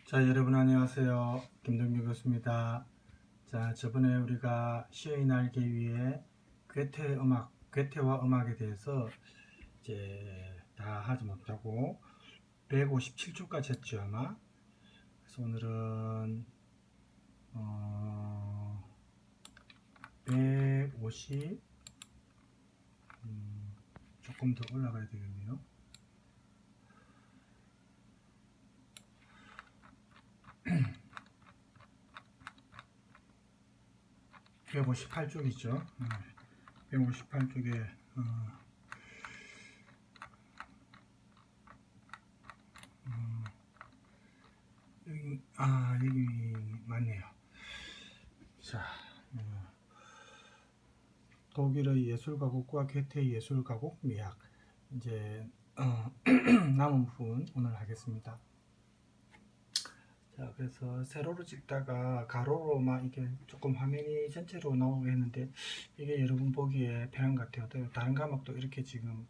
자, 여러분 안녕하세요. 김동규 교수입니다. 자, 저번에 우리가 시의 날개 위에 괴테와 음악에 대해서 이제 다 하지 못하고 157초까지 했죠, 아마. 그래서 오늘은 150 조금 더 올라가야 되겠네요. 158쪽이죠. 158쪽에 여기 맞네요. 자, 독일의 예술가곡과 괴테의 예술가곡 미학 이제 남은 부분 오늘 하겠습니다. 자, 그래서 세로로 찍다가 가로로만 이게 조금 화면이 전체로 나오게 했는데 이게 여러분 보기에 편한 것 같아요. 또 다른 과목도 이렇게 지금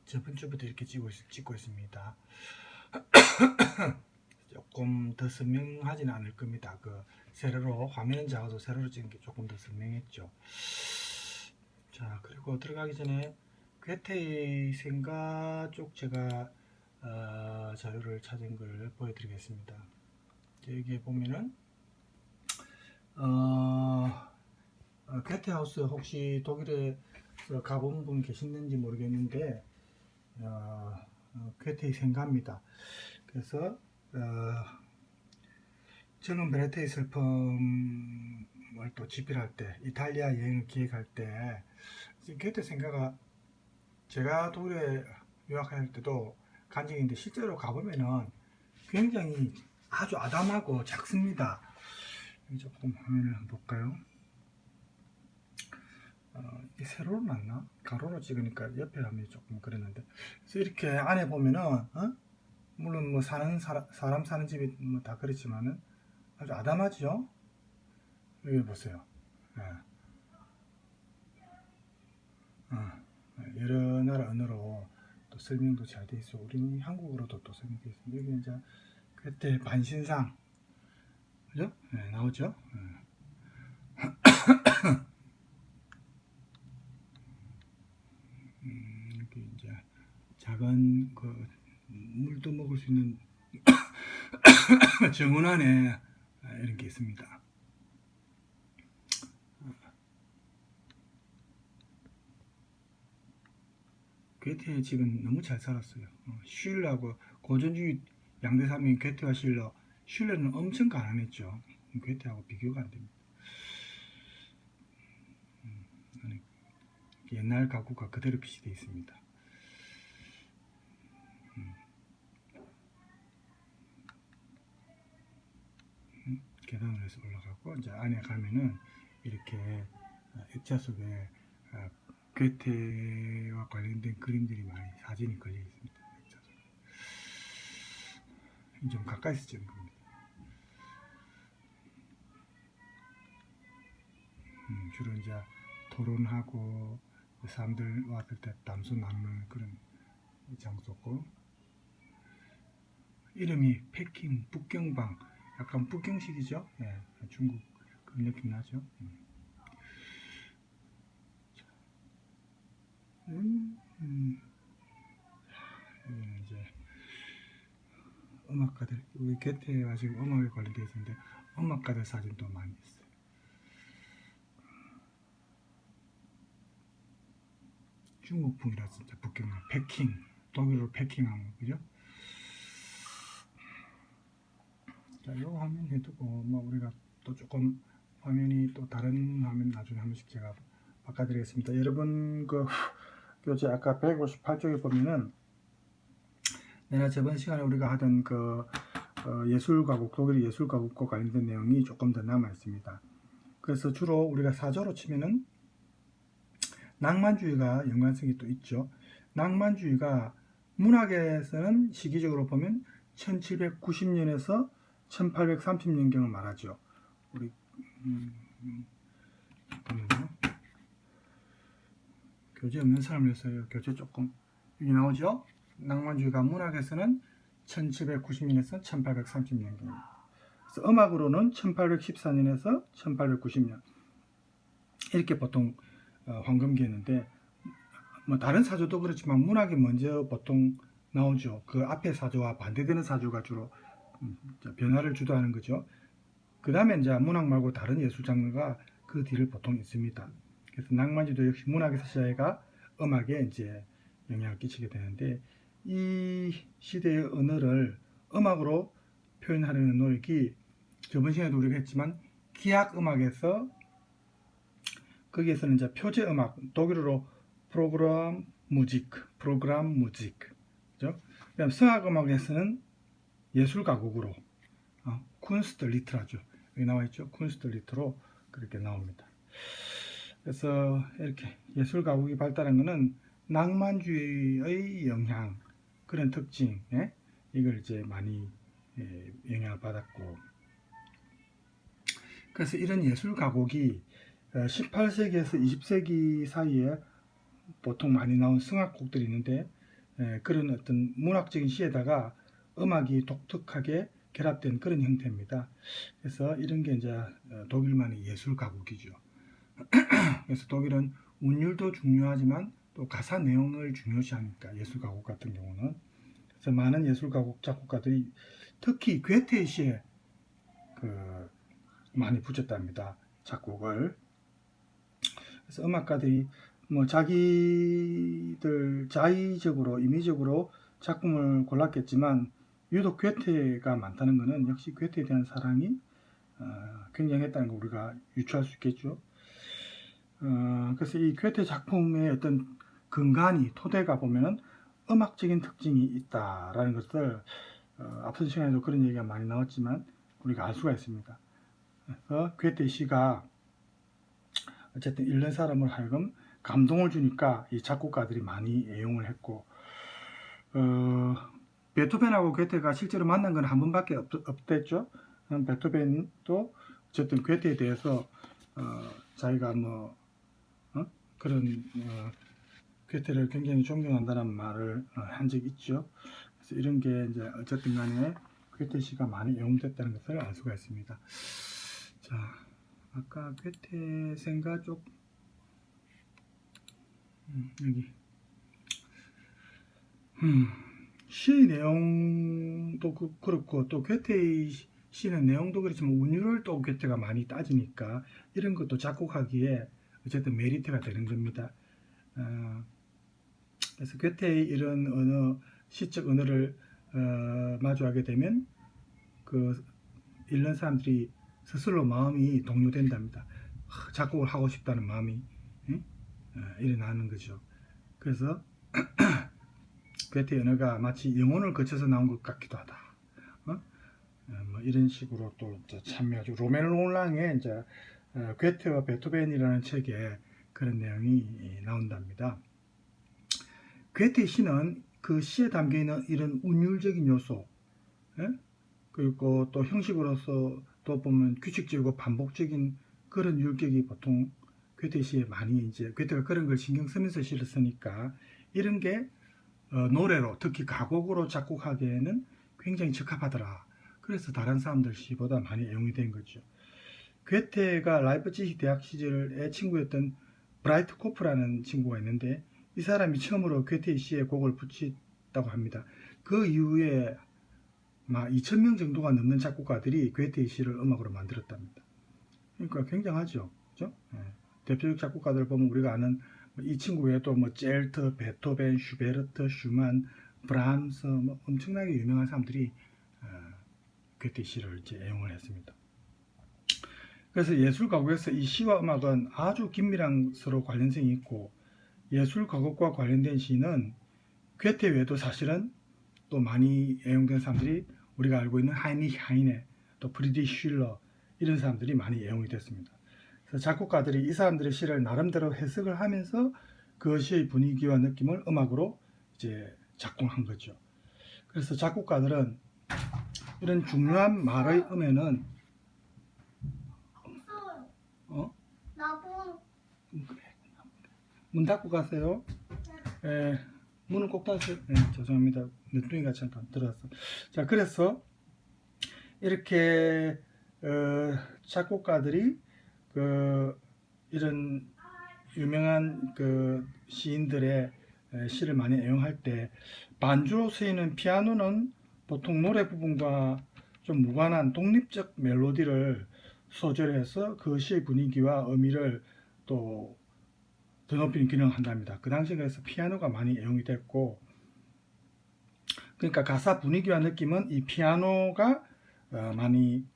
저번 주부터 이렇게 찍고 있습니다. 조금 더 선명하지는 않을 겁니다. 그 세로로 화면은 작아도 세로로 찍은 게 조금 더 선명했죠. 자, 그리고 들어가기 전에 괴테의 생가 쪽 제가 자료를 찾은 걸 보여드리겠습니다. 여기에 보면은 괴테하우스 혹시 독일에 가본 분 계시는지 모르겠는데 괴테의 생가입니다. 그래서 저는 베네테의 슬픔을 또 집필할 때 이탈리아 여행을 기획할 때 괴테 생가가 제가 독일에 유학할 때도 간 적이 있는데 실제로 가보면은 굉장히 아주 아담하고 작습니다. 조금 화면을 한번 볼까요? 이 세로로 놨나? 가로로 찍으니까 옆에 화면이 조금 그랬는데 그래서 이렇게 안에 보면은 물론 뭐 사람 사는 집이 뭐 다 그렇지만은 아주 아담하죠. 여기 보세요. 여러 나라 언어로 또 설명도 잘 돼 있어. 우리는 한국어로도 또 설명돼 있습니다. 여기 이제 그때 반신상, 그죠? 네, 나오죠. 여기 이제 작은 그 물도 먹을 수 있는 정원 안에 이런 게 있습니다. 괴테의 집은 너무 잘 살았어요. 슐러하고 고전주의 양대산맥인 괴테와 슐러. 슐러는 엄청 가난했죠. 괴테하고 비교가 안 됩니다. 옛날 가구가 그대로 비치되어 있습니다. 계단을 해서 올라가고 이제 안에 가면은 이렇게 액자 속에 괴테와 관련된 그림들이 많이 사진이 걸려 있습니다. 액자 속에. 좀 가까이서 찍은 겁니다. 주로 이제 토론하고 사람들 왔을 때 담소 나누는 그런 장소고, 이름이 패킹 북경방, 약간 북경식이죠. 예, 중국 그런 느낌 나죠. 여기는 이제 음악가들, 우리 괴테와 지금 음악에 관련되어 있는데 음악가들 사진도 많이 있어요. 중국풍이라 진짜 북경방, 패킹, 독일어로 패킹하면 그죠? 자, 요 화면 해두고 뭐 우리가 또 조금 화면이 또 다른 화면 나중에 한 번씩 제가 바꿔드리겠습니다. 여러분 그 교재 아까 158쪽에 보면은 내가 저번 시간에 우리가 하던 그 예술가곡, 독일 예술가곡과 관련된 내용이 조금 더 남아 있습니다. 그래서 주로 우리가 사조로 치면은 낭만주의가 연관성이 또 있죠. 낭만주의가 문학에서는 시기적으로 보면 1790년에서 1830년경을 말하죠. 우리 잠깐만요. 교재 없는 사람을 위해서 교재 조금 여기 나오죠. 낭만주의가 문학에서는 1790년에서 1830년경. 그래서 음악으로는 1814년에서 1890년 이렇게 보통 황금기였는데 뭐 다른 사조도 그렇지만 문학이 먼저 보통 나오죠. 그 앞에 사조와 반대되는 사조가 주로 변화를 주도하는 거죠. 그 다음에 이제 문학 말고 다른 예술 장르가 그 뒤를 보통 있습니다. 그래서 낭만주도 역시 문학에서 시작해가 음악에 이제 영향을 끼치게 되는데 이 시대의 언어를 음악으로 표현하려는 노력이 저번 시간에도 우리가 했지만 기악 음악에서 거기에서는 이제 표제 음악 독일어로 프로그램 무직, 그죠? 그다음 성악 음악에서는 예술 가곡으로 쿤스트 리트라죠. 여기 나와 있죠. 쿤스트 리트로 그렇게 나옵니다. 그래서 이렇게 예술 가곡이 발달한 것은 낭만주의의 영향 그런 특징 이걸 이제 많이 영향을 받았고 그래서 이런 예술 가곡이 18세기에서 20세기 사이에 보통 많이 나온 성악곡들이 있는데 그런 어떤 문학적인 시에다가 음악이 독특하게 결합된 그런 형태입니다. 그래서 이런 게 이제 독일만의 예술 가곡이죠. 그래서 독일은 운율도 중요하지만 또 가사 내용을 중요시하니까 예술 가곡 같은 경우는 그래서 많은 예술 가곡 작곡가들이 특히 괴테의 시에 많이 붙였답니다. 작곡을. 그래서 음악가들이 뭐 자기들 자의적으로 임의적으로 작품을 골랐겠지만 유독 괴테가 많다는 것은 역시 괴테에 대한 사랑이 굉장했다는 걸 우리가 유추할 수 있겠죠. 그래서 이 괴테 작품의 어떤 근간이 토대가 보면은 음악적인 특징이 있다라는 것을 앞선 시간에도 그런 얘기가 많이 나왔지만 우리가 알 수가 있습니다. 그래서 괴테 시가 어쨌든 읽는 사람을 하여금 감동을 주니까 이 작곡가들이 많이 애용을 했고 베토벤하고 괴테가 실제로 만난 건 한 번밖에 없댔죠. 베토벤도 어쨌든 괴테에 대해서 자기가 뭐 그런 괴테를 굉장히 존경한다는 말을 한 적이 있죠. 그래서 이런 게 이제 어쨌든 간에 괴테 시가 많이 애용됐다는 것을 알 수가 있습니다. 자, 아까 괴테 생가 쪽 여기 시의 내용도 그렇고 또 괴테의 시는 내용도 그렇지만 운율을 또 괴테가 많이 따지니까 이런 것도 작곡하기에 어쨌든 메리트가 되는 겁니다. 그래서 괴테의 이런 언어, 시적 언어를 마주하게 되면 그 읽는 사람들이 스스로 마음이 동요된답니다. 작곡을 하고 싶다는 마음이 일어나는 거죠. 그래서 괴테 언어가 마치 영혼을 거쳐서 나온 것 같기도 하다. 뭐 이런 식으로 또 참여하죠. 로멜 롤랑의 이제 괴테와 베토벤이라는 책에 그런 내용이 나온답니다. 괴테 시는 그 시에 담겨 있는 이런 운율적인 요소, 그리고 또 형식으로서 또 보면 규칙적이고 반복적인 그런 율격이 보통 괴테 시에 많이 이제 괴테가 그런 걸 신경 쓰면서 시를 쓰니까 이런 게 노래로 특히 가곡으로 작곡하기에는 굉장히 적합하더라. 그래서 다른 사람들 시보다 많이 애용이 된 거죠. 괴테가 라이프치히 대학 시절의 친구였던 브라이트 코프라는 친구가 있는데 이 사람이 처음으로 괴테의 시에 곡을 붙였다고 합니다. 그 이후에 2,000명 정도가 넘는 작곡가들이 괴테의 시를 음악으로 만들었답니다. 그러니까 굉장하죠. 그죠? 대표적 작곡가들 보면 우리가 아는 이 친구 외에도 뭐 젤트, 베토벤, 슈베르트, 슈만, 브람스 뭐 엄청나게 유명한 사람들이 괴테 시를 이제 애용을 했습니다. 그래서 예술 가곡에서 이 시와 음악은 아주 긴밀한 서로 관련성이 있고 예술 가곡과 관련된 시는 괴테 외에도 사실은 또 많이 애용된 사람들이 우리가 알고 있는 하이니히 하이네, 또 프리드리히 슐러 이런 사람들이 많이 애용이 됐습니다. 그래서 작곡가들이 이 사람들의 시를 나름대로 해석을 하면서 그 시의 분위기와 느낌을 음악으로 이제 작곡한 거죠. 그래서 작곡가들은 이런 중요한 말의 음에는 문 닫고 가세요. 문을 꼭 닫으세요. 죄송합니다. 늦둥이가 잠깐 들어왔어. 자, 그래서 이렇게 작곡가들이 이런 유명한 시인들의 시를 많이 애용할 때 반주로 쓰이는 피아노는 보통 노래 부분과 좀 무관한 독립적 멜로디를 소절해서 그 시의 분위기와 의미를 또 더 높이는 기능을 한답니다. 그 당시에 그래서 피아노가 많이 애용이 됐고, 그러니까 가사 분위기와 느낌은 이 피아노가 많이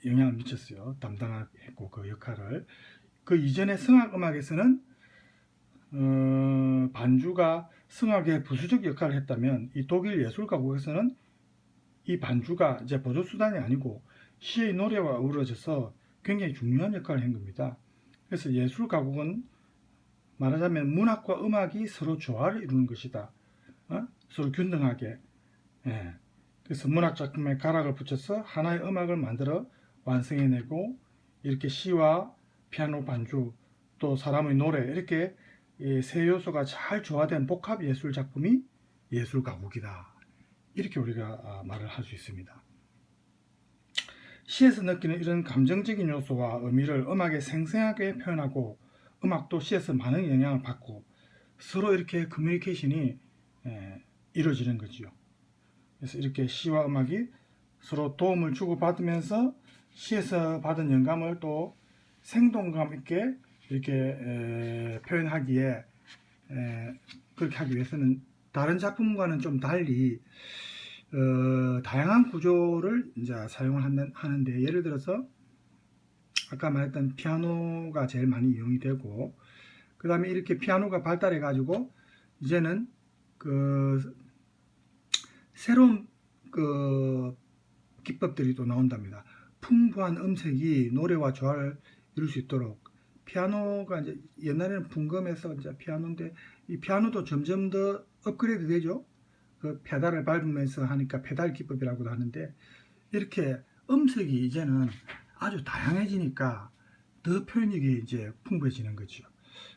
영향을 미쳤어요. 담당했고 그 역할을. 그 이전의 성악 음악에서는 반주가 성악의 부수적 역할을 했다면 이 독일 예술 가곡에서는 이 반주가 이제 보조 수단이 아니고 시의 노래와 어우러져서 굉장히 중요한 역할을 한 겁니다. 그래서 예술 가곡은 말하자면 문학과 음악이 서로 조화를 이루는 것이다. 서로 균등하게. 예. 그래서 문학 작품에 가락을 붙여서 하나의 음악을 만들어 완성해내고, 이렇게 시와 피아노 반주 또 사람의 노래, 이렇게 세 요소가 잘 조화된 복합 예술 작품이 예술 가곡이다. 이렇게 우리가 말을 할 수 있습니다. 시에서 느끼는 이런 감정적인 요소와 의미를 음악에 생생하게 표현하고, 음악도 시에서 많은 영향을 받고 서로 이렇게 커뮤니케이션이 이루어지는 거죠. 그래서 이렇게 시와 음악이 서로 도움을 주고받으면서 시에서 받은 영감을 또 생동감 있게 이렇게 표현하기에, 그렇게 하기 위해서는 다른 작품과는 좀 달리 다양한 구조를 이제 사용을 하는데, 예를 들어서 아까 말했던 피아노가 제일 많이 이용이 되고, 그 다음에 이렇게 피아노가 발달해 가지고 이제는 새로운 기법들이 또 나온답니다. 풍부한 음색이 노래와 조화를 이룰 수 있도록, 피아노가 이제 옛날에는 풍금해서 이제 피아노인데, 이 피아노도 점점 더 업그레이드 되죠. 그 페달을 밟으면서 하니까 페달 기법이라고도 하는데, 이렇게 음색이 이제는 아주 다양해지니까 더 표현력이 이제 풍부해지는 거죠.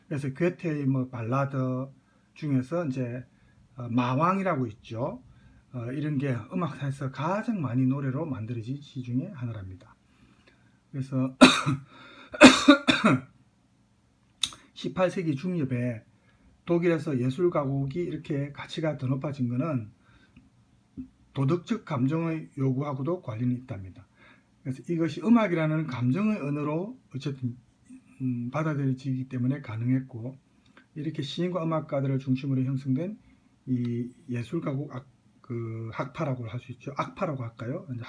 그래서 괴테의 발라드 중에서 이제 마왕이라고 있죠. 이런 게 음악사에서 가장 많이 노래로 만들어진 시 중에 하나랍니다. 그래서 18세기 중엽에 독일에서 예술 가곡이 이렇게 가치가 더 높아진 것은 도덕적 감정의 요구하고도 관련이 있답니다. 그래서 이것이 음악이라는 감정의 언어로 어쨌든 받아들여지기 때문에 가능했고, 이렇게 시인과 음악가들을 중심으로 형성된 이 예술 가곡 학파라고 할 수 있죠. 악파라고 할까요? 이제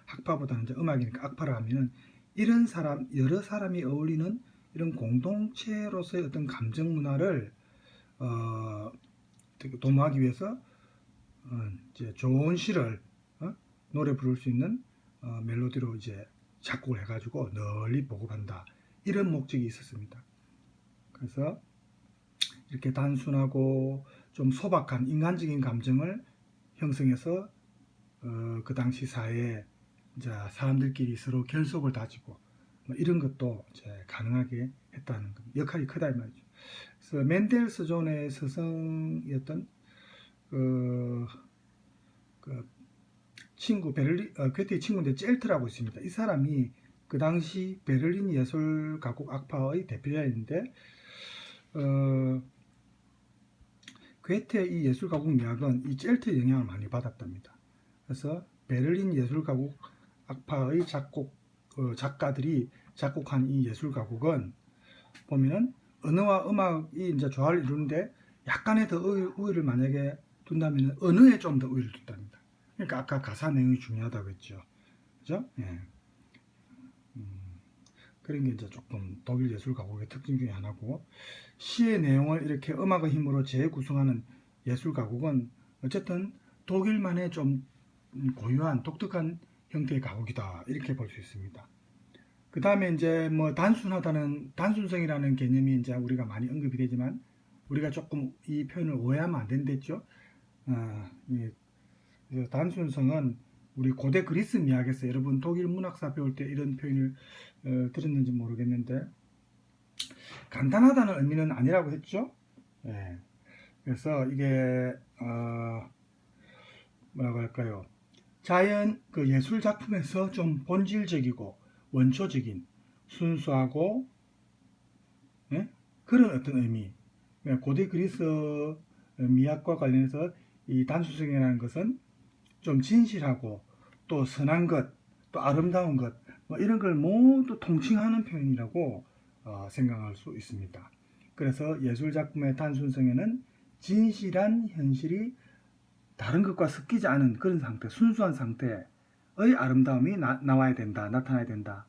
학파보다는 이제 음악이니까 악파라 하면은 이런 여러 사람이 어울리는 이런 공동체로서의 어떤 감정 문화를 도모하기 위해서 이제 좋은 시를 노래 부를 수 있는 멜로디로 이제 작곡을 해가지고 널리 보급한다, 이런 목적이 있었습니다. 그래서 이렇게 단순하고 좀 소박한 인간적인 감정을 형성해서 그 당시 사회에 이제 사람들끼리 서로 결속을 다지고 이런 것도 이제 가능하게 했다는 것, 역할이 크다 이 말이죠. 그래서 멘델스존의 스승이었던 친구 괴테의 친구인데 젤트라고 있습니다. 이 사람이 그 당시 베를린 예술 가곡 악파의 대표자였는데, 괴테의 이 예술 가곡 미학은 이 젤트의 영향을 많이 받았답니다. 그래서 베를린 예술 가곡 악파의 작가들이 작곡한 이 예술 가곡은 보면은 언어와 음악이 이제 조화를 이루는데 약간의 더 우위를 만약에 둔다면 언어에 좀 더 우위를 둔답니다. 그러니까 아까 가사 내용이 중요하다고 했죠. 그죠? 예. 그런 게 이제 조금 독일 예술 가곡의 특징 중에 하나고, 시의 내용을 이렇게 음악의 힘으로 재구성하는 예술 가곡은 어쨌든 독일만의 좀 고유한 독특한 형태의 가곡이다, 이렇게 볼 수 있습니다. 그 다음에 이제 단순성이라는 개념이 이제 우리가 많이 언급이 되지만, 우리가 조금 이 표현을 오해하면 안 된댔죠. 단순성은 우리 고대 그리스 미학에서, 여러분 독일 문학사 배울 때 이런 표현을 들었는지 모르겠는데, 간단하다는 의미는 아니라고 했죠. 예. 그래서 이게 뭐라고 할까요? 자연 그 예술 작품에서 좀 본질적이고 원초적인 순수하고 예? 그런 어떤 의미. 고대 그리스 미학과 관련해서 이 단순성이라는 것은 좀 진실하고 또 선한 것, 또 아름다운 것, 뭐 이런 걸 모두 통칭하는 표현이라고 생각할 수 있습니다. 그래서 예술 작품의 단순성에는 진실한 현실이 다른 것과 섞이지 않은 그런 상태, 순수한 상태의 아름다움이 나와야 된다, 나타나야 된다.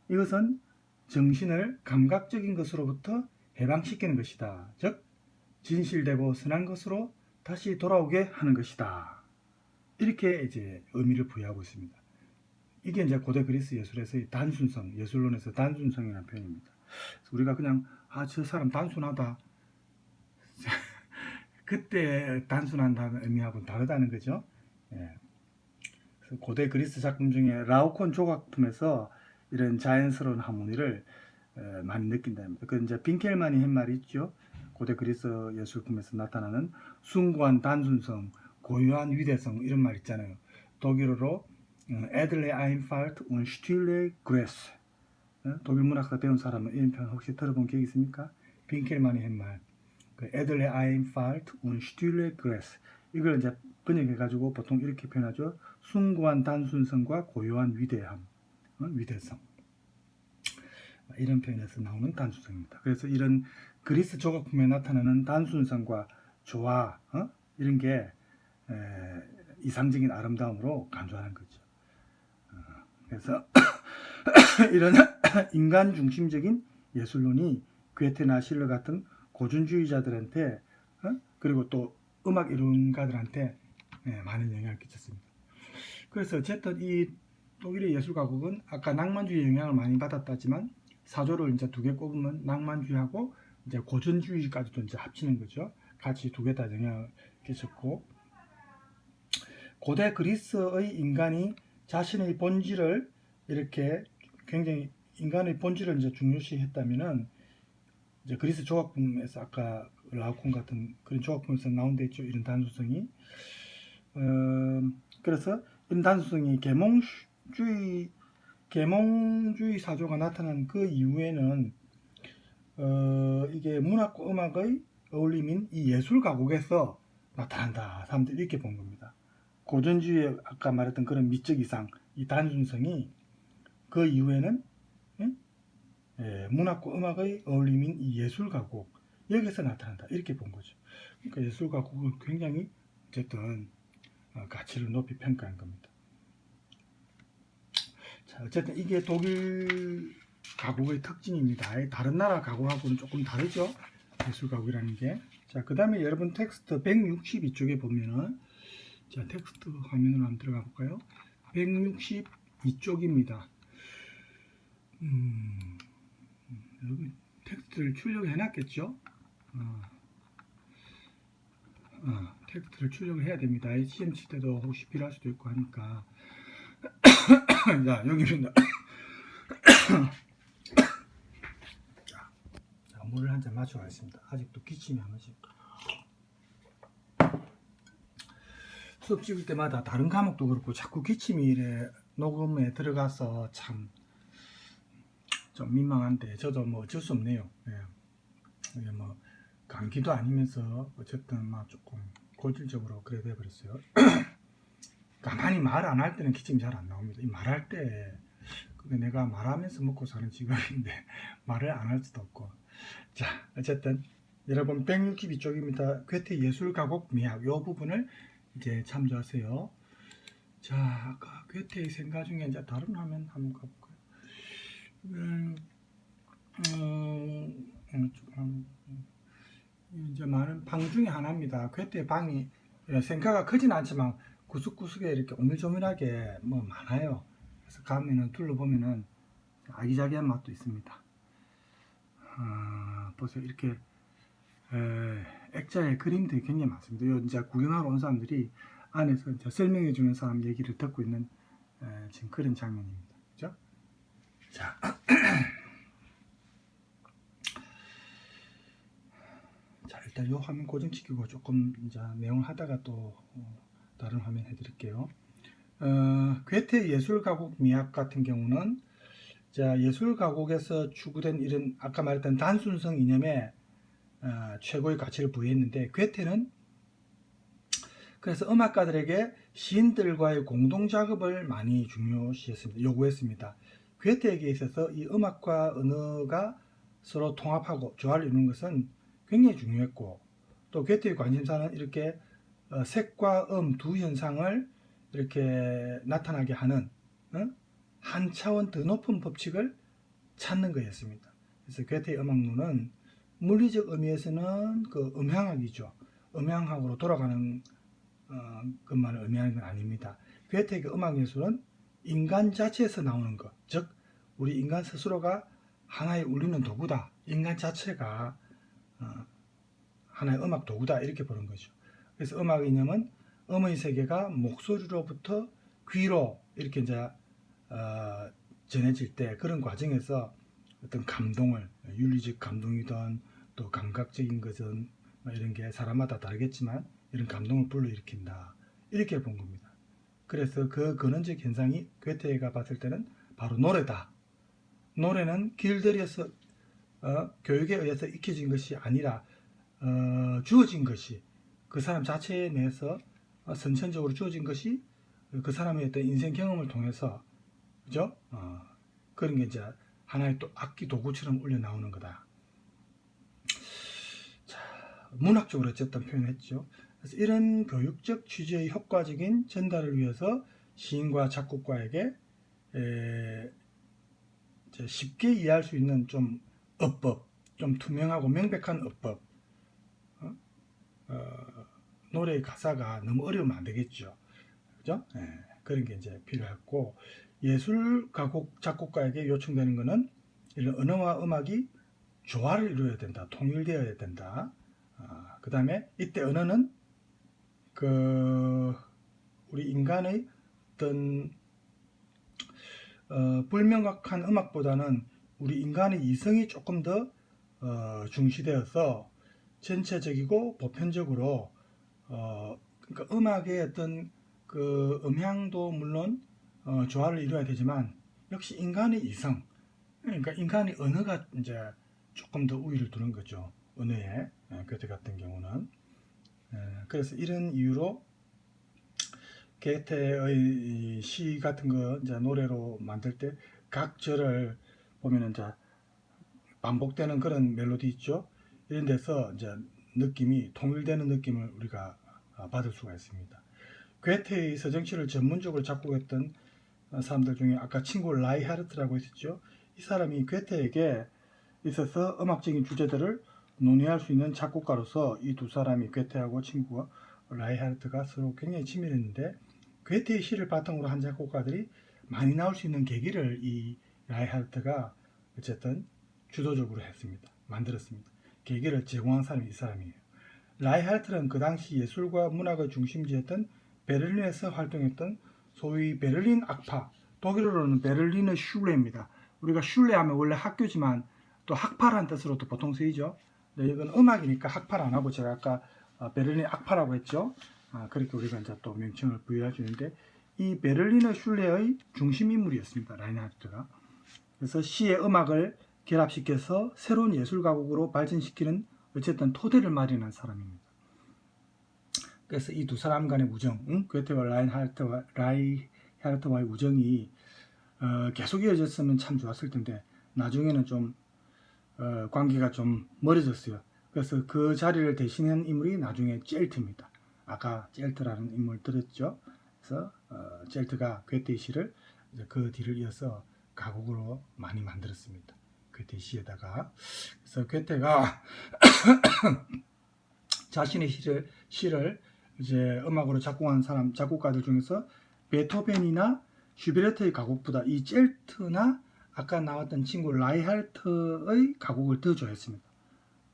이것은 정신을 감각적인 것으로부터 해방시키는 것이다. 즉, 진실되고 선한 것으로 다시 돌아오게 하는 것이다. 이렇게 이제 의미를 부여하고 있습니다. 이게 이제 고대 그리스 예술에서의 단순성, 예술론에서 단순성이라는 표현입니다. 우리가 그냥 저 사람 단순하다. 그때 단순한다는 의미하고는 다르다는 거죠. 예. 고대 그리스 작품 중에 라오콘 조각품에서 이런 자연스러운 하모니를 많이 느낀답니다. 그 이제 빈켈만이 한 말이 있죠. 고대 그리스 예술품에서 나타나는 숭고한 단순성, 고유한 위대성 이런 말 있잖아요. 독일어로 Edle Einfalt und stille Größe. 독일 문학사 배운 사람은 이런 표현 혹시 들어본 기억 있습니까? 빈켈만이 한 말. Edle Einfalt und stille Größe. 이걸 이제 번역해가지고 보통 이렇게 표현하죠. 숭고한 단순성과 고요한 위대함, 위대성. 이런 표현에서 나오는 단순성입니다. 그래서 이런 그리스 조각품에 나타나는 단순성과 조화, 이런 게 이상적인 아름다움으로 간주하는 거죠. 그래서 이런 인간 중심적인 예술론이 괴테나 실러 같은 고전주의자들한테 그리고 또 음악 이론가들한테 많은 영향을 끼쳤습니다. 그래서 어쨌든 이 독일의 예술 가곡은 아까 낭만주의 영향을 많이 받았다지만 사조를 이제 두 개 꼽으면 낭만주의하고 이제 고전주의까지도 이제 합치는 거죠. 같이 두 개 다 영향을 끼쳤고, 고대 그리스의 인간이 자신의 본질을 이렇게 굉장히 인간의 본질을 이제 중요시했다면은 이제 그리스 조각품에서 아까 라오콘 같은 그런 조각품에서 나온 데 있죠. 이런 단순성이. 그래서 이런 단순성이 계몽주의 사조가 나타난 그 이후에는 이게 문학과 음악의 어울림인 이 예술 가곡에서 나타난다. 사람들이 이렇게 본 겁니다. 고전주의 아까 말했던 그런 미적 이상, 이 단순성이 그 이후에는 문학과 음악의 어울림인 이 예술 가곡 여기서 나타난다. 이렇게 본 거죠. 그러니까 예술 가곡은 굉장히 어쨌든 가치를 높이 평가한 겁니다. 자, 어쨌든 이게 독일 가곡의 특징입니다. 다른 나라 가곡하고는 조금 다르죠. 예술 가곡이라는 게. 자, 그 다음에 여러분 텍스트 162쪽에 보면은 자, 텍스트 화면으로 한번 들어가 볼까요? 162쪽입니다. 여기 텍스트를 출력해 놨겠죠? 텍스트를 출력을 해야 됩니다. 시험 칠 때도 혹시 필요할 수도 있고 하니까. 자, 여기는 자, 물을 한 잔 마셔가겠습니다. 아직도 기침이 한 번씩. 수업 찍을 때마다 다른 과목도 그렇고 자꾸 기침이 이래 녹음에 들어가서 참 좀 민망한데 저도 뭐 어쩔 수 없네요. 이게 뭐 감기도 아니면서 어쨌든 막 조금 골질적으로 그래 돼 버렸어요. 가만히 말 안 할 때는 기침이 잘 안 나옵니다. 이 말할 때 근데 내가 말하면서 먹고 사는 직업인데 말을 안 할 수도 없고. 자, 어쨌든 여러분 162쪽입니다. 괴테 예술 가곡 미학 요 부분을 이제 참조하세요. 자, 아까 괴테의 생각 중에 이제 다른 화면 한번 가볼까요? 이제 많은 방 중에 하나입니다. 괴테의 방이 생가가 크진 않지만 구석구석에 이렇게 오밀조밀하게 뭐 많아요. 그래서 가면은 둘러보면은 아기자기한 맛도 있습니다. 보세요. 이렇게 액자의 그림들이 굉장히 많습니다. 이제 구경하러 온 사람들이 안에서 이제 설명해 주는 사람 얘기를 듣고 있는 지금 그런 장면입니다. 그죠? 자. 자, 일단 이 화면 고정시키고 조금 이제 내용을 하다가 또 다른 화면 해드릴게요. 괴테 예술가곡 미학 같은 경우는 자, 예술가곡에서 추구된 이런 아까 말했던 단순성 이념에 최고의 가치를 부여했는데 괴테는 그래서 음악가들에게 시인들과의 공동 작업을 많이 중요시했습니다. 요구했습니다. 괴테에게 있어서 이 음악과 언어가 서로 통합하고 조화를 이루는 것은 굉장히 중요했고 또 괴테의 관심사는 이렇게 색과 두 현상을 이렇게 나타나게 하는 한 차원 더 높은 법칙을 찾는 거였습니다. 그래서 괴테의 음악론은 물리적 의미에서는 그 음향학이죠. 음향학으로 돌아가는 것만을 의미하는 건 아닙니다. 괴테의 음악 예술은 인간 자체에서 나오는 것, 즉 우리 인간 스스로가 하나의 울리는 도구다. 인간 자체가 하나의 음악 도구다 이렇게 보는 거죠. 그래서 음악 이념은 음의 세계가 목소리로부터 귀로 이렇게 이제 전해질 때 그런 과정에서 어떤 감동을 윤리적 감동이든 또 감각적인 것은 이런 게 사람마다 다르겠지만 이런 감동을 불러일으킨다 이렇게 본 겁니다. 그래서 그 근원적 현상이 괴테가 봤을 때는 바로 노래다. 노래는 길들여서 교육에 의해서 익혀진 것이 아니라 주어진 것이 그 사람 자체에 내서 선천적으로 주어진 것이 그 사람의 어떤 인생 경험을 통해서 그죠? 그런 게 이제 하나의 또 악기 도구처럼 울려 나오는 거다. 자, 문학적으로 어쨌든 표현했죠. 그래서 이런 교육적 취지의 효과적인 전달을 위해서 시인과 작곡가에게 쉽게 이해할 수 있는 좀 어법, 좀 투명하고 명백한 어법, 노래의 가사가 너무 어려우면 안 되겠죠. 그죠? 그런 게 이제 필요했고, 예술 가곡 작곡가에게 요청되는 것은 이런 언어와 음악이 조화를 이루어야 된다, 통일되어야 된다. 그 다음에 이때 언어는 우리 인간의 어떤 불명확한 음악보다는 우리 인간의 이성이 조금 더 중시되어서 전체적이고 보편적으로 그러니까 음악의 어떤 그 음향도 물론 조화를 이루어야 되지만 역시 인간의 이성, 그러니까 인간의 언어가 이제 조금 더 우위를 두는 거죠. 언어에 괴테 같은 경우는 그래서 이런 이유로 괴테의 시 같은 거 이제 노래로 만들 때 각 절을 보면은 이제 반복되는 그런 멜로디 있죠. 이런 데서 이제 느낌이 통일되는 느낌을 우리가 받을 수가 있습니다. 괴테의 서정치를 전문적으로 작곡했던 사람들 중에 아까 친구 라이하르트라고 있었죠. 이 사람이 괴테에게 있어서 음악적인 주제들을 논의할 수 있는 작곡가로서 이 두 사람이 괴테하고 친구와 라이하르트가 서로 굉장히 친밀했는데 괴테의 시를 바탕으로 한 작곡가들이 많이 나올 수 있는 계기를 이 라이하르트가 어쨌든 주도적으로 했습니다. 만들었습니다. 계기를 제공한 사람이 이 사람이에요. 라이하르트는 그 당시 예술과 문학의 중심지였던 베를린에서 활동했던 소위 베를린 악파, 독일어로는 베를린의 슐레입니다. 우리가 슐레 하면 원래 학교지만 또 학파라는 뜻으로도 보통 쓰이죠. 네, 이건 음악이니까 학파를 안 하고 제가 아까 베를린 악파라고 했죠. 그렇게 우리가 이제 또 명칭을 부여해 주는데 이 베를린의 슐레의 중심 인물이었습니다. 라이하르트가. 그래서 시의 음악을 결합시켜서 새로운 예술 가곡으로 발전시키는 어쨌든 토대를 마련한 사람입니다. 그래서 이 두 사람 간의 우정, 괴테와 라이하르트와의 우정이 계속 이어졌으면 참 좋았을 텐데 나중에는 좀 관계가 좀 멀어졌어요. 그래서 그 자리를 대신한 인물이 나중에 젤트입니다. 아까 젤트라는 인물 들었죠? 그래서 젤트가 괴테의 시를 그 뒤를 이어서 가곡으로 많이 만들었습니다. 괴테 시에다가. 그래서 괴테가 자신의 시를 이제 음악으로 작곡한 사람 작곡가들 중에서 베토벤이나 슈베르트의 가곡보다 이 젤트나 아까 나왔던 친구 라이하르트의 가곡을 더 좋아했습니다.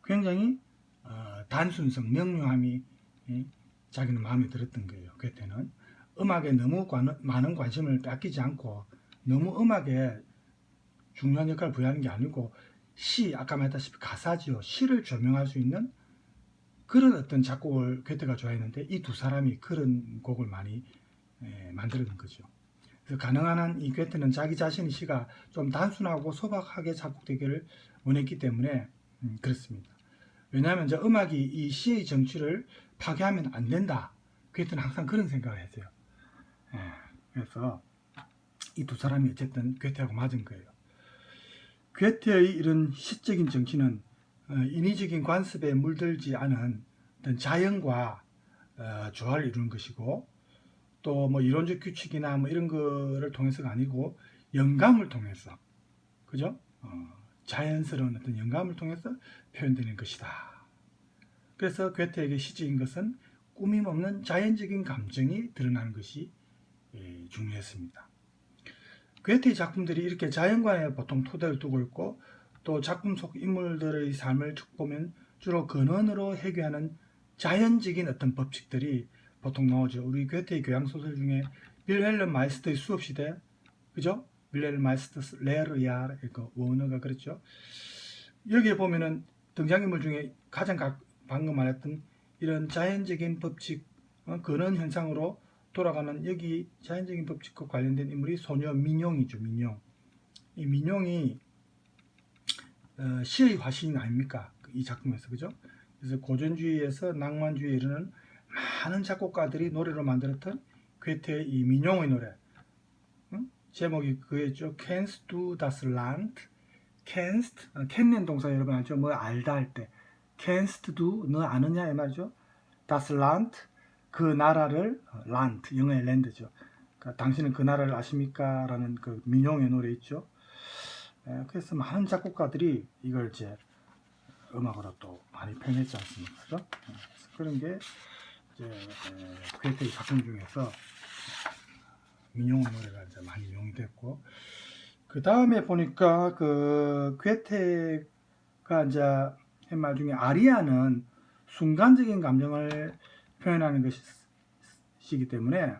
굉장히 단순성, 명료함이 자기는 마음에 들었던 거예요. 괴테는 음악에 너무 많은 관심을 뺏기지 않고 너무 음악에 중요한 역할을 부여하는 게 아니고 아까 말했다시피 가사지요. 시를 조명할 수 있는 그런 어떤 작곡을 괴테가 좋아했는데 이 두 사람이 그런 곡을 많이 만들어낸 거죠. 그래서 가능한 한 이 괴테는 자기 자신의 시가 좀 단순하고 소박하게 작곡되기를 원했기 때문에 그렇습니다. 왜냐하면 저 음악이 이 시의 정치를 파괴하면 안 된다. 괴테는 항상 그런 생각을 했어요. 그래서 이 두 사람이 어쨌든 괴테하고 맞은 거예요. 괴테의 이런 시적인 정치는 인위적인 관습에 물들지 않은 어떤 자연과 조화를 이루는 것이고, 또 뭐 이론적 규칙이나 뭐 이런 거를 통해서가 아니고 영감을 통해서, 그죠? 자연스러운 어떤 영감을 통해서 표현되는 것이다. 그래서 괴테에게 시적인 것은 꾸밈 없는 자연적인 감정이 드러나는 것이 중요했습니다. 괴테의 작품들이 이렇게 자연관에 보통 토대를 두고 있고, 또 작품 속 인물들의 삶을 쭉 보면 주로 근원으로 해결하는 자연적인 어떤 법칙들이 보통 나오죠. 우리 괴테의 교양소설 중에 빌헬름 마이스터의 수업시대, 그죠? 빌헬름 마이스터 레르야, 원어가 그랬죠. 여기에 보면은 등장인물 중에 가장 방금 말했던 이런 자연적인 법칙, 근원 현상으로 돌아가는 여기 자연적인 법칙과 관련된 인물이 소녀 민용이죠. 민용. 이 민용이 시의 화신 아닙니까? 이 작품에서, 그죠? 그래서 고전주의에서 낭만주의에 이르는 많은 작곡가들이 노래로 만들었던 괴테의 이 민용의 노래. 제목이 그였죠. Kennst du das Land? Kennst, 캔낸 동사 여러분 알죠? 뭐 알다 할 때. Kennst du, 너 아느냐 이 말이죠. Das Land, 그 나라를, Land, 영어의 land죠. 그러니까 당신은 그 나라를 아십니까? 라는 그 민용의 노래 있죠. 그래서 많은 작곡가들이 이걸 이제 음악으로 또 많이 표현했지 않습니까? 그죠? 그런 게 이제 괴테의 작품 중에서 민용의 노래가 이제 많이 이용이 됐고, 그 다음에 보니까 그 괴테가 이제 한 말 중에 아리아는 순간적인 감정을 표현하는 것이기 때문에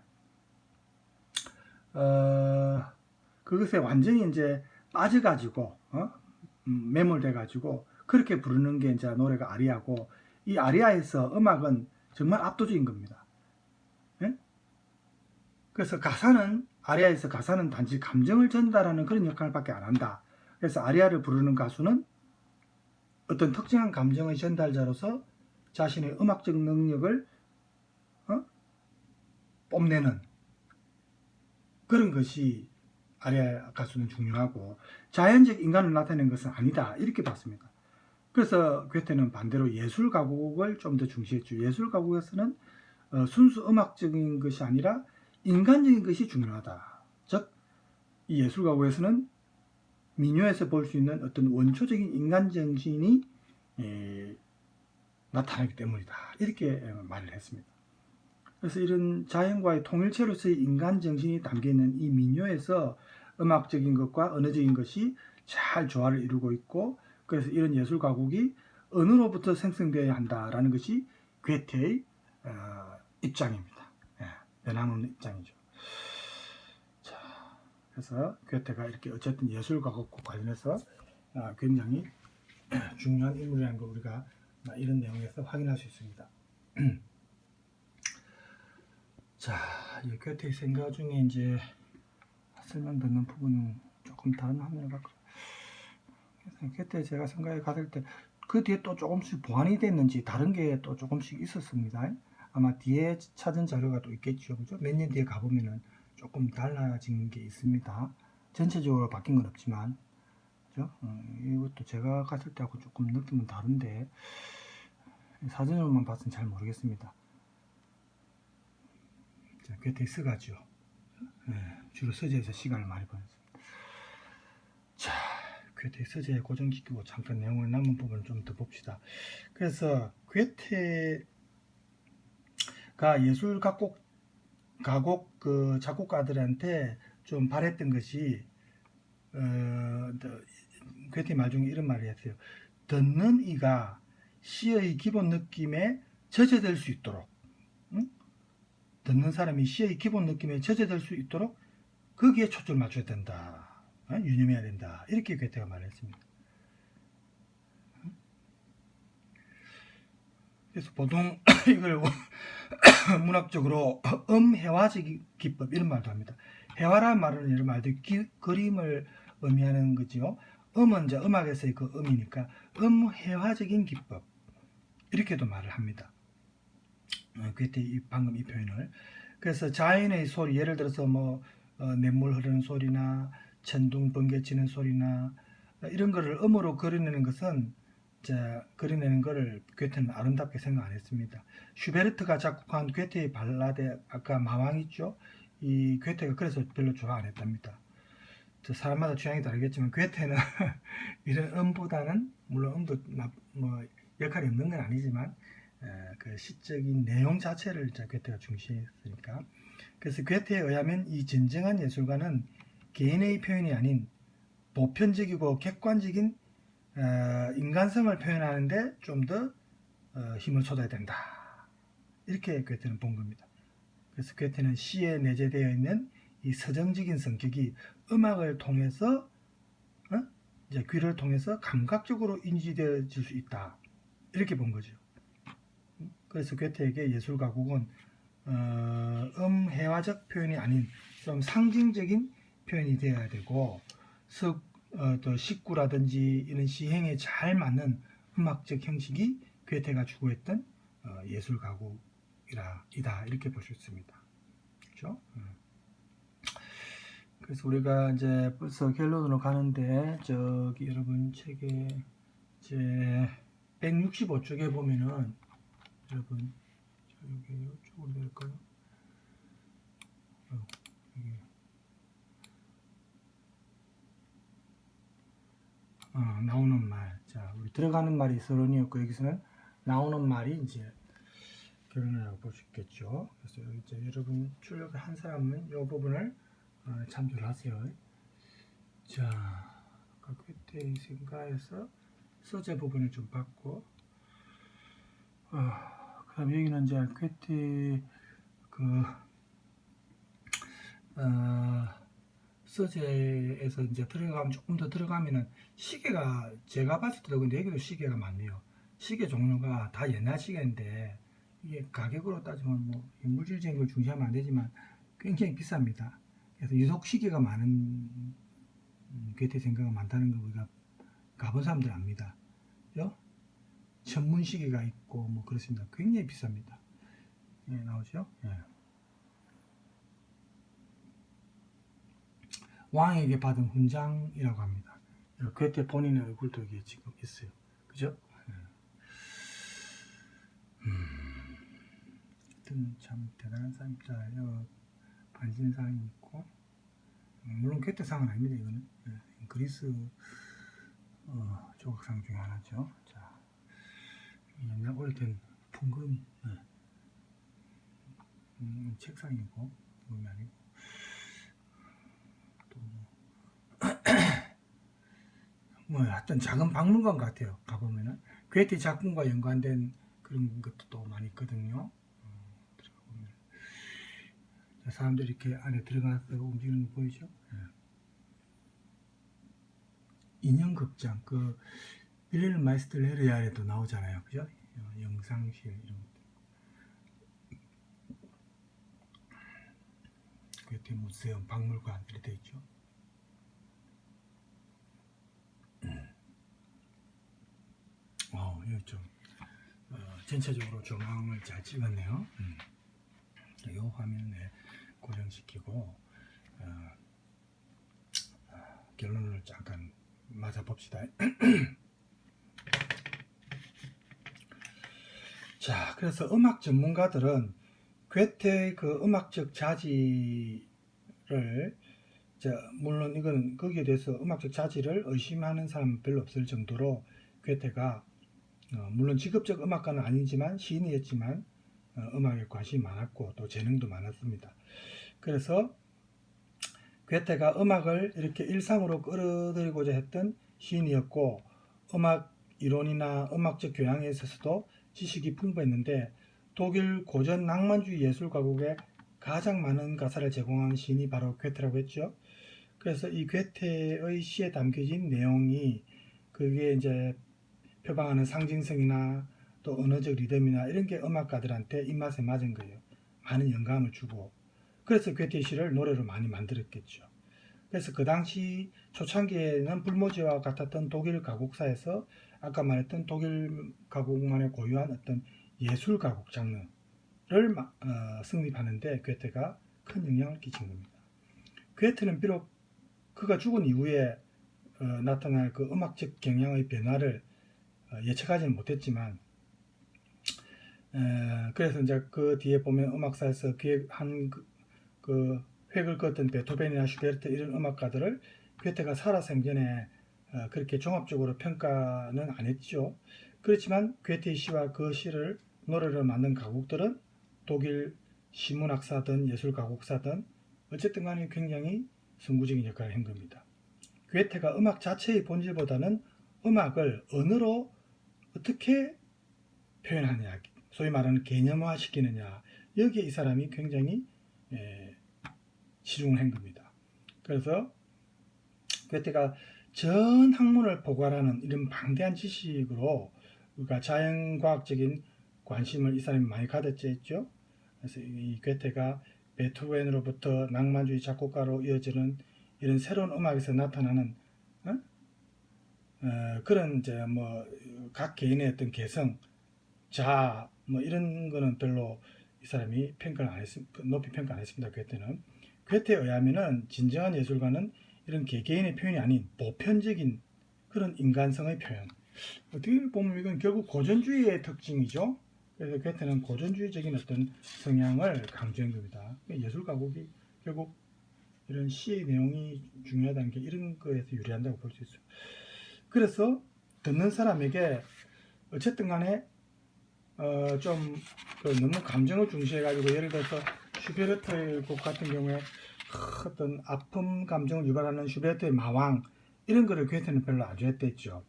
그것에 완전히 이제 빠져가지고 매몰돼가지고 그렇게 부르는 게 이제 노래가 아리아고, 이 아리아에서 음악은 정말 압도적인 겁니다. 그래서 아리아에서 가사는 단지 감정을 전달하는 그런 역할밖에 안 한다. 그래서 아리아를 부르는 가수는 어떤 특정한 감정의 전달자로서 자신의 음악적 능력을 뽐내는 그런 것이 아리아 가수는 중요하고, 자연적 인간을 나타내는 것은 아니다, 이렇게 봤습니다. 그래서 괴테는 반대로 예술 가곡을 좀 더 중시했죠. 예술 가곡에서는 순수 음악적인 것이 아니라 인간적인 것이 중요하다. 즉, 이 예술 가곡에서는 민요에서 볼 수 있는 어떤 원초적인 인간 정신이 나타나기 때문이다, 이렇게 말을 했습니다. 그래서 이런 자연과의 통일체로서의 인간 정신이 담겨있는 이 민요에서 음악적인 것과 언어적인 것이 잘 조화를 이루고 있고, 그래서 이런 예술 가곡이 언어로부터 생성되어야 한다라는 것이 괴테의 입장입니다. 변함없는 입장이죠. 자, 그래서 괴테가 이렇게 어쨌든 예술 가곡과 관련해서 굉장히 중요한 인물이라는 걸 우리가 이런 내용에서 확인할 수 있습니다. 자, 이 괴테의 생각 중에 이제 설명 듣는 부분은 조금 다른 화면을 갖고, 괴테 제가 생각에 갔을 때 그 뒤에 또 조금씩 보완이 됐는지 다른 게 또 조금씩 있었습니다. 아마 뒤에 찾은 자료가 또 있겠죠, 그죠? 몇 년 뒤에 가보면은 조금 달라진 게 있습니다. 전체적으로 바뀐 건 없지만, 그죠? 이것도 제가 갔을 때하고 조금 느낌은 다른데 사진으로만 봤으면 잘 모르겠습니다. 괴테의 서가죠. 주로 서재에서 시간을 많이 보냈습니다. 자, 괴테의 서재에 고정시키고 잠깐 내용을 남은 부분을 좀 더 봅시다. 그래서 괴테가 예술 가곡 그 작곡가들한테 좀 바랬던 것이 괴테 말 중에 이런 말을 했어요. 듣는 이가 시의 기본 느낌에 젖어들 수 있도록, 듣는 사람이 시의 기본 느낌에 젖어들 수 있도록 거기에 초점을 맞춰야 된다, 유념해야 된다, 이렇게 괴테가 말했습니다. 그래서 보통 이걸 문학적으로 음해화적 기법 이런 말도 합니다. 해화란 말은 여러 말들 그림을 의미하는 거죠. 음은 이제 음악에서의 그 음이니까 음해화적인 기법 이렇게도 말을 합니다. 그때 방금 이 표현을. 그래서 자연의 소리, 예를 들어서 뭐 냇물 흐르는 소리나 천둥 번개 치는 소리나 이런 거를 음으로 그려내는 것은 그려내는 거를 괴테는 아름답게 생각 안 했습니다. 슈베르트가 작곡한 괴테의 발라드, 아까 마왕 있죠? 이 괴테가 그래서 별로 좋아 안 했답니다. 사람마다 취향이 다르겠지만 괴테는 이런 음보다는, 물론 음도 뭐 역할이 없는 건 아니지만 그 시적인 내용 자체를 괴테가 중시했으니까. 그래서 괴테에 의하면 이 진정한 예술가는 개인의 표현이 아닌 보편적이고 객관적인 인간성을 표현하는데 좀 더 힘을 쏟아야 된다. 이렇게 괴테는 본 겁니다. 그래서 괴테는 시에 내재되어 있는 이 서정적인 성격이 음악을 통해서 이제 귀를 통해서 감각적으로 인지되어질 수 있다. 이렇게 본 거죠. 그래서 괴테에게 예술 가곡은 음해화적 표현이 아닌 좀 상징적인 표현이 되어야 되고 또 식구라든지 이런 시행에 잘 맞는 음악적 형식이 괴테가 추구했던 예술 가곡이다 이렇게 볼 수 있습니다. 그렇죠? 그래서 우리가 이제 벌써 결론으로 가는데 저기 여러분 책에 제 165쪽에 보면은 여러분 여기 이쪽으로 될까요? 나오는 말. 자, 우리 들어가는 말이 서론이었고 여기서는 나오는 말이 이제 결론이라고 볼 수 있겠죠. 그래서 이제 여러분 출력을 한 사람은 이 부분을 참조를 하세요. 자, 아까 그때 생가에서 소재 부분을 좀 봤고, 그다음 여기는 이제 퀘티 소재에서 이제 들어가면 조금 더 들어가면은 시계가 제가 봤을 때도 근데 여기도 시계가 많네요. 시계 종류가 다 옛날 시계인데 이게 가격으로 따지면 뭐 물질적인 걸 중시하면 안 되지만 굉장히 비쌉니다. 그래서 유속 시계가 많은 괴테 생각가 많다는 거 우리가 가본 사람들 압니다. 그죠? 전문 시계가 있고 뭐 그렇습니다. 굉장히 비쌉니다. 예, 나오죠? 예. 왕에게 받은 훈장이라고 합니다. 괴테 본인의 얼굴도 여기 지금 있어요. 그죠? 하여튼 참 대단한 사람입니다. 반신상이 있고, 물론 괴테상은 아닙니다. 이거는 그리스 조각상 중에 하나죠. 자, 옛날 오래된 풍금 책상이고 풍금이 아니고 또 뭐 하여튼 작은 박물관 같아요. 가보면은 괴테 작품과 연관된 그런 것도 또 많이 있거든요. 들어가보면 사람들이 이렇게 안에 들어가서 움직이는 거 보이죠? 인형극장 그 빌헬 마이스터레르야에도 나오잖아요. 그죠? 영상실 이런 것들. 괴테 무세움 박물관 이렇게 돼 있죠. 이거 좀 전체적으로 조망을 잘 찍었네요. 이 화면에 고정시키고 결론을 잠깐 맞아 봅시다. 자, 그래서 음악 전문가들은 괴테의 그 음악적 자질을 물론 이건 거기에 대해서 음악적 자질을 의심하는 사람은 별로 없을 정도로 괴테가 물론 직업적 음악가는 아니지만 시인이었지만 음악에 관심이 많았고 또 재능도 많았습니다. 그래서 괴테가 음악을 이렇게 일상으로 끌어들이고자 했던 시인이었고 음악 이론이나 음악적 교양에 있어서도 지식이 풍부했는데 독일 고전 낭만주의 예술 가곡에 가장 많은 가사를 제공한 시인이 바로 괴테라고 했죠. 그래서 이 괴테의 시에 담겨진 내용이 그게 이제 표방하는 상징성이나 또 언어적 리듬이나 이런 게 음악가들한테 입맛에 맞은 거예요. 많은 영감을 주고. 그래서 괴테 시를 노래로 많이 만들었겠죠. 그래서 그 당시 초창기에는 불모지와 같았던 독일 가곡사에서 아까 말했던 독일 가곡만의 고유한 어떤 예술 가곡 장르를 승립하는데 괴테가 큰 영향을 끼친 겁니다. 괴테는 비록 그가 죽은 이후에 나타날 그 음악적 경향의 변화를 예측하지는 못했지만, 그래서 이제 그 뒤에 보면 음악사에서 기획한 그 획을 그었던 베토벤이나 슈베르트 이런 음악가들을 괴테가 살아 생전에 그렇게 종합적으로 평가는 안 했죠. 그렇지만 괴테의 시와 그 시를 노래로 만든 가곡들은 독일 시문학사든 예술 가곡사든 어쨌든 간에 굉장히 선구적인 역할을 한 겁니다. 괴테가 음악 자체의 본질보다는 음악을 언어로 어떻게 표현하느냐, 소위 말하는 개념화 시키느냐, 여기에 이 사람이 굉장히 치중을 한 겁니다. 그래서 괴테가 전 학문을 포괄하는 이런 방대한 지식으로 우리가 자연과학적인 관심을 이 사람이 많이 가졌죠. 그래서 이 괴테가 베토벤으로부터 낭만주의 작곡가로 이어지는 이런 새로운 음악에서 나타나는 그런 이제 뭐 각 개인의 어떤 개성, 자아 뭐 이런 거는 별로 이 사람이 평가를 안 했습니다. 높이 평가 안 했습니다. 괴테는. 괴테에 의하면은 진정한 예술가는 이런 개개인의 표현이 아닌 보편적인 그런 인간성의 표현. 어떻게 보면 이건 결국 고전주의의 특징이죠. 그래서 괴테는 고전주의적인 어떤 성향을 강조한 겁니다. 예술 가곡이 결국 이런 시의 내용이 중요하다는 게 이런 거에서 유리한다고 볼 수 있어요. 그래서 듣는 사람에게 어쨌든 간에 좀 너무 감정을 중시해가지고 예를 들어서 슈베르트의 곡 같은 경우에 어떤 아픔 감정을 유발하는 슈베르트의 마왕 이런 거를 괴테는 별로 안 좋아했댔죠.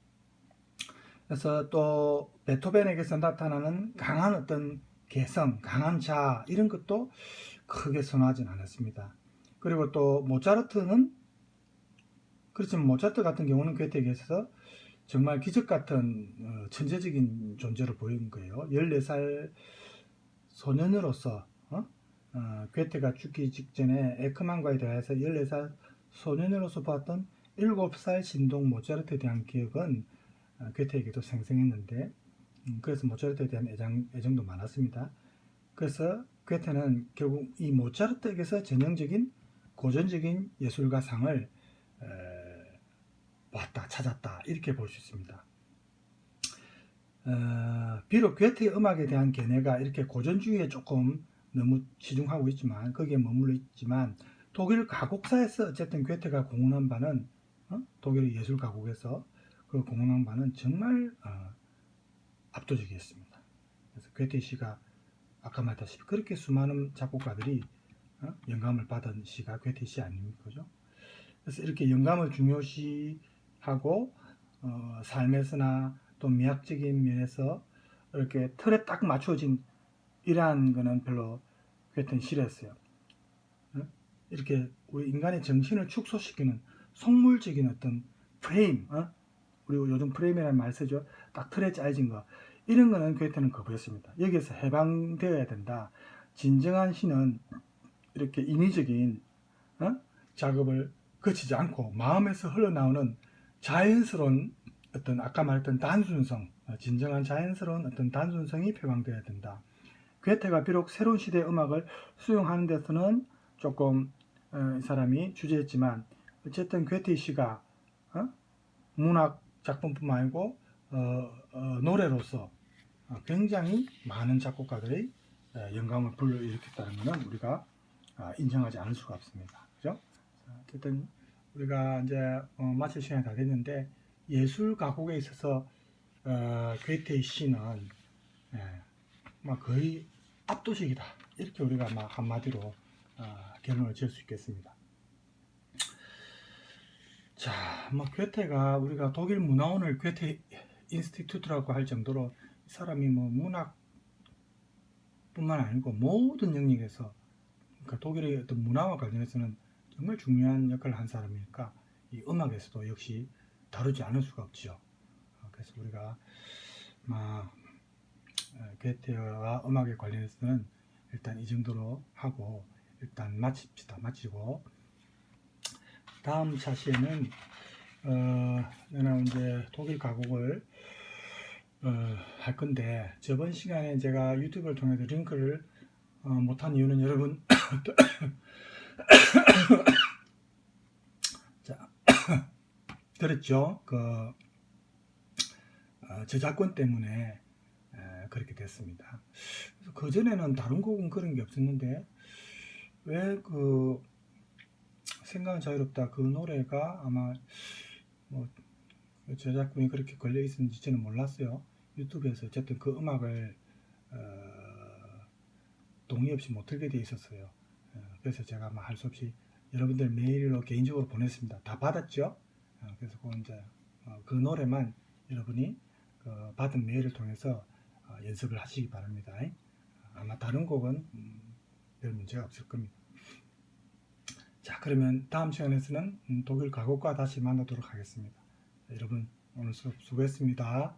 그래서 또 베토벤에게서 나타나는 강한 어떤 개성, 강한 자아 이런 것도 크게 선호하진 않았습니다. 그리고 또 모차르트는 그렇지만 모차르트 같은 경우는 괴테에게 있어서 정말 기적 같은 천재적인 존재로 보인 거예요. 14살 소년으로서 괴테가 죽기 직전에 에크만과의 대화에서 14살 소년으로서 보았던 7살 신동 모차르트에 대한 기억은 괴테에게도 생생했는데 그래서 모차르트에 대한 애정도 많았습니다. 그래서 괴테는 결국 이 모차르트에게서 전형적인 고전적인 예술가상을 왔다 찾았다 이렇게 볼 수 있습니다. 비록 괴테의 음악에 대한 견해가 이렇게 고전주의에 조금 너무 치중하고 있지만 거기에 머물러 있지만 독일 가곡사에서 어쨌든 괴테가 공헌한 바는 독일 예술 가곡에서 그 공헌한 바는 정말 압도적이었습니다. 그래서 괴테 시가 아까 말했다시피 그렇게 수많은 작곡가들이 영감을 받은 시가 괴테 시 아닙니까? 그죠? 그래서 이렇게 영감을 중요시하고 삶에서나 또 미학적인 면에서 이렇게 틀에 딱 맞춰진 이러한 거는 별로 괴테는 싫어했어요. 이렇게 우리 인간의 정신을 축소시키는 속물적인 어떤 프레임, 우리 요즘 프레임이라는 말 쓰죠. 딱 틀에 짜여진 거. 이런 거는 괴테는 거부했습니다. 여기에서 해방되어야 된다. 진정한 시는 이렇게 인위적인 작업을 거치지 않고 마음에서 흘러나오는 자연스러운 어떤 아까 말했던 단순성, 진정한 자연스러운 어떤 단순성이 표방되어야 된다. 괴테가 비록 새로운 시대의 음악을 수용하는 데서는 조금 이 사람이 주저했지만 어쨌든 괴테 시가 문학 작품뿐만 아니고 노래로서 굉장히 많은 작곡가들의 영감을 불러일으켰다는 것은 우리가 인정하지 않을 수가 없습니다. 그죠? 어쨌든 우리가 이제 마칠 시간이 다 됐는데 예술 가곡에 있어서 괴테의 시는 거의 압도적이다. 이렇게 우리가 한마디로 결론을 지을 수 있겠습니다. 자, 괴테가 우리가 독일 문화원을 괴테 인스티튜트라고 할 정도로 이 사람이 문학뿐만 아니고 모든 영역에서 그러니까 독일의 어떤 문화와 관련해서는 정말 중요한 역할을 한 사람이니까 이 음악에서도 역시 다루지 않을 수가 없죠. 그래서 우리가 괴테와 음악에 관련해서는 일단 이 정도로 하고 일단 마치고 다음 차시에는 저는 이제 독일 가곡을 할 건데 저번 시간에 제가 유튜브를 통해서 링크를 못한 이유는 여러분 자, 그랬죠. 저작권 때문에 그렇게 됐습니다. 그 전에는 다른 곡은 그런 게 없었는데 왜 생각은 자유롭다 그 노래가 아마 뭐 저작권이 그렇게 걸려 있었는지 저는 몰랐어요. 유튜브에서 어쨌든 그 음악을 동의 없이 못 틀게 돼 있었어요. 그래서 제가 할 수 없이 여러분들 메일로 개인적으로 보냈습니다. 다 받았죠? 그래서 이제 그 노래만 여러분이 받은 메일을 통해서 연습을 하시기 바랍니다. 아마 다른 곡은 별 문제가 없을 겁니다. 자, 그러면 다음 시간에서는 독일 가곡과 다시 만나도록 하겠습니다. 여러분 오늘 수업 수고했습니다.